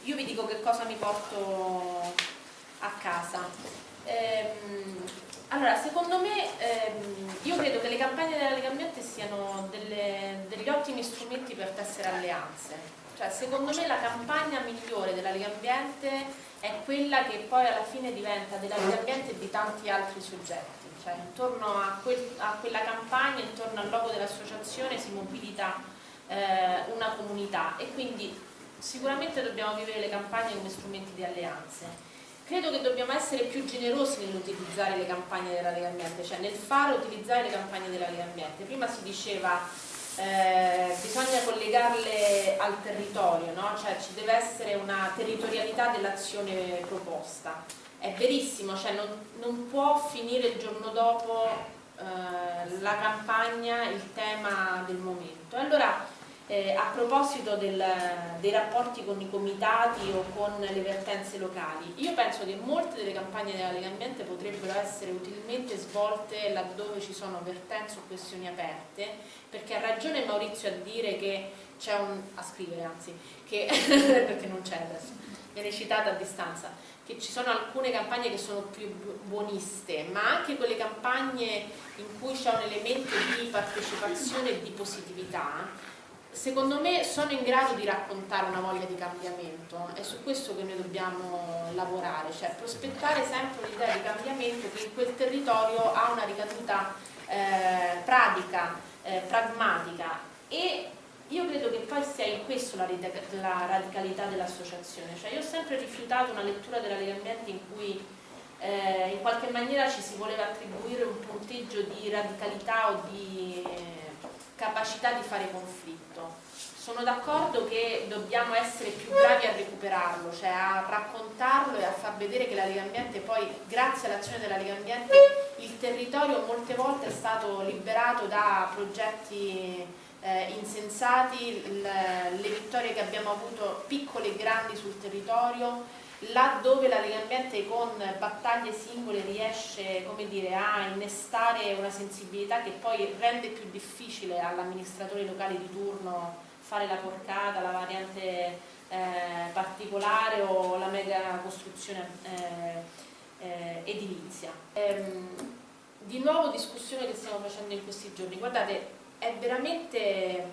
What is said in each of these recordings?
io vi dico che cosa mi porto a casa. Allora, secondo me, io credo che le campagne della Lega Ambiente siano degli ottimi strumenti per tessere alleanze. Cioè, secondo me la campagna migliore della Lega Ambiente è quella che poi alla fine diventa della Lega Ambiente e di tanti altri soggetti. Cioè, intorno a quella campagna, intorno al logo dell'associazione si mobilita una comunità, e quindi sicuramente dobbiamo vivere le campagne come strumenti di alleanze. Credo che dobbiamo essere più generosi nell'utilizzare le campagne della Lega Ambiente, cioè nel fare utilizzare le campagne della Lega Ambiente. Prima si diceva bisogna collegarle al territorio, no? Cioè ci deve essere una territorialità dell'azione proposta. È verissimo, cioè non può finire il giorno dopo la campagna il tema del momento. Allora, a proposito dei rapporti con i comitati o con le vertenze locali, io penso che molte delle campagne della Lega Ambiente potrebbero essere utilmente svolte laddove ci sono vertenze o questioni aperte, perché ha ragione Maurizio a dire che c'è a scrivere anzi, che perché non c'è adesso, viene citata a distanza, che ci sono alcune campagne che sono più buoniste, ma anche quelle campagne in cui c'è un elemento di partecipazione e di positività, secondo me sono in grado di raccontare una voglia di cambiamento. È su questo che noi dobbiamo lavorare, cioè prospettare sempre l'idea di cambiamento che in quel territorio ha una ricaduta pratica, pragmatica, e io credo che poi sia in questo la radicalità dell'associazione. Cioè io ho sempre rifiutato una lettura della Lega Ambiente in cui in qualche maniera ci si voleva attribuire un punteggio di radicalità o di capacità di fare conflitto. Sono d'accordo che dobbiamo essere più bravi a recuperarlo, cioè a raccontarlo e a far vedere che la Lega Ambiente poi, grazie all'azione della Lega Ambiente, il territorio molte volte è stato liberato da progetti insensati, le vittorie che abbiamo avuto piccole e grandi sul territorio, laddove la Lega Ambiente con battaglie singole riesce, come dire, a innestare una sensibilità che poi rende più difficile all'amministratore locale di turno fare la porcata, la variante particolare o la mega costruzione edilizia. Di nuovo discussione che stiamo facendo in questi giorni, guardate, è veramente,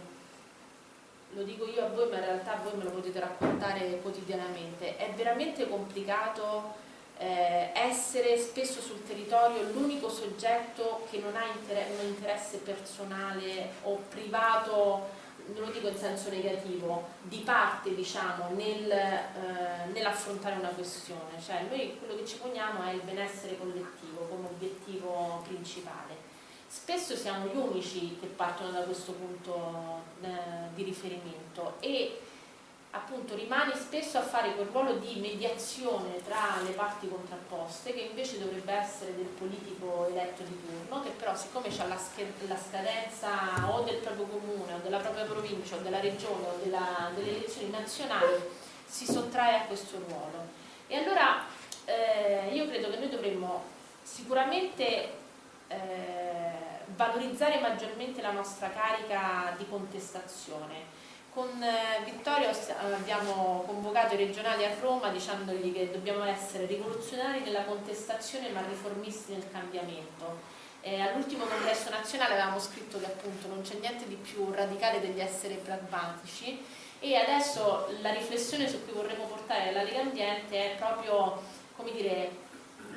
lo dico io a voi ma in realtà voi me lo potete raccontare quotidianamente, è veramente complicato essere spesso sul territorio l'unico soggetto che non ha un interesse personale o privato, non lo dico in senso negativo, di parte diciamo nell'affrontare una questione. Cioè noi quello che ci poniamo è il benessere collettivo come obiettivo principale. Spesso siamo gli unici che partono da questo punto di riferimento e appunto rimani spesso a fare quel ruolo di mediazione tra le parti contrapposte, che invece dovrebbe essere del politico eletto di turno, che però siccome c'ha la scadenza o del proprio comune o della propria provincia o della regione o delle elezioni nazionali, si sottrae a questo ruolo. E allora io credo che noi dovremmo sicuramente valorizzare maggiormente la nostra carica di contestazione. Con Vittorio abbiamo convocato i regionali a Roma dicendogli che dobbiamo essere rivoluzionari nella contestazione ma riformisti nel cambiamento. All'ultimo congresso nazionale avevamo scritto che appunto non c'è niente di più radicale degli essere pragmatici, e adesso la riflessione su cui vorremmo portare la Lega Ambiente è proprio, come dire,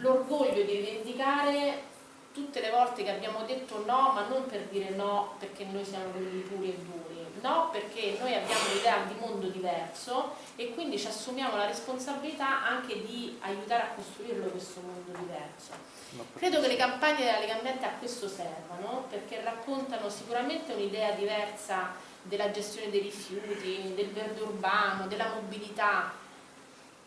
l'orgoglio di rivendicare tutte le volte che abbiamo detto no, ma non per dire no perché noi siamo quelli puri e duri, no perché noi abbiamo un'idea di mondo diverso e quindi ci assumiamo la responsabilità anche di aiutare a costruirlo questo mondo diverso. Credo che le campagne della Lega Ambiente a questo servano, perché raccontano sicuramente un'idea diversa della gestione dei rifiuti, del verde urbano, della mobilità,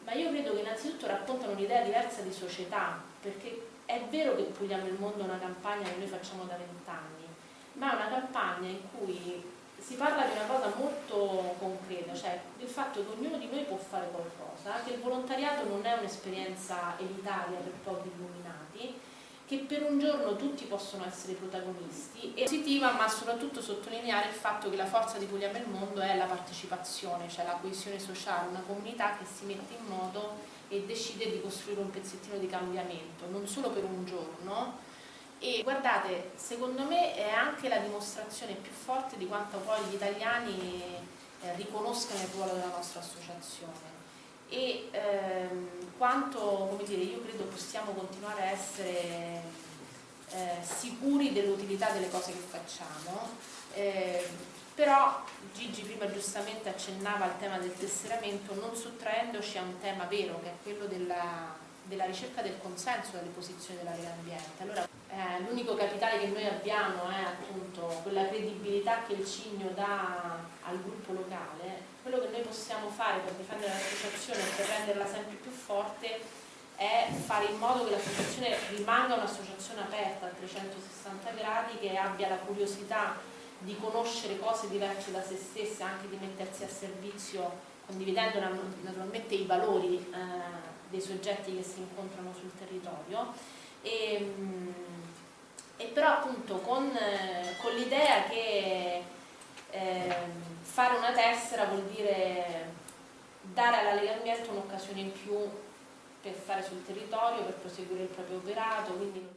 ma io credo che innanzitutto raccontano un'idea diversa di società, perché è vero che Puliamo il Mondo è una campagna che noi facciamo da 20 anni, ma è una campagna in cui si parla di una cosa molto concreta, cioè del fatto che ognuno di noi può fare qualcosa, che il volontariato non è un'esperienza elitaria per pochi illuminati, che per un giorno tutti possono essere protagonisti, e positiva, ma soprattutto sottolineare il fatto che la forza di Puliamo il Mondo è la partecipazione, cioè la coesione sociale, una comunità che si mette in moto e decide di costruire un pezzettino di cambiamento, non solo per un giorno. E guardate, secondo me è anche la dimostrazione più forte di quanto poi gli italiani riconoscano il ruolo della nostra associazione e quanto, come dire, io credo possiamo continuare a essere sicuri dell'utilità delle cose che facciamo, però Gigi prima giustamente accennava al tema del tesseramento, non sottraendoci a un tema vero che è quello della ricerca del consenso delle posizioni della Lega Ambiente. Allora, l'unico capitale che noi abbiamo è appunto quella credibilità che il Cigno dà al gruppo locale. Quello che noi possiamo fare per difendere l'associazione e per renderla sempre più forte è fare in modo che l'associazione rimanga un'associazione aperta a 360 gradi, che abbia la curiosità di conoscere cose diverse da se stessa, anche di mettersi a servizio, condividendo naturalmente i valori dei soggetti che si incontrano sul territorio, e però appunto con l'idea che fare una tessera vuol dire dare alla Lega Ambiente un'occasione in più per stare sul territorio, per proseguire il proprio operato, quindi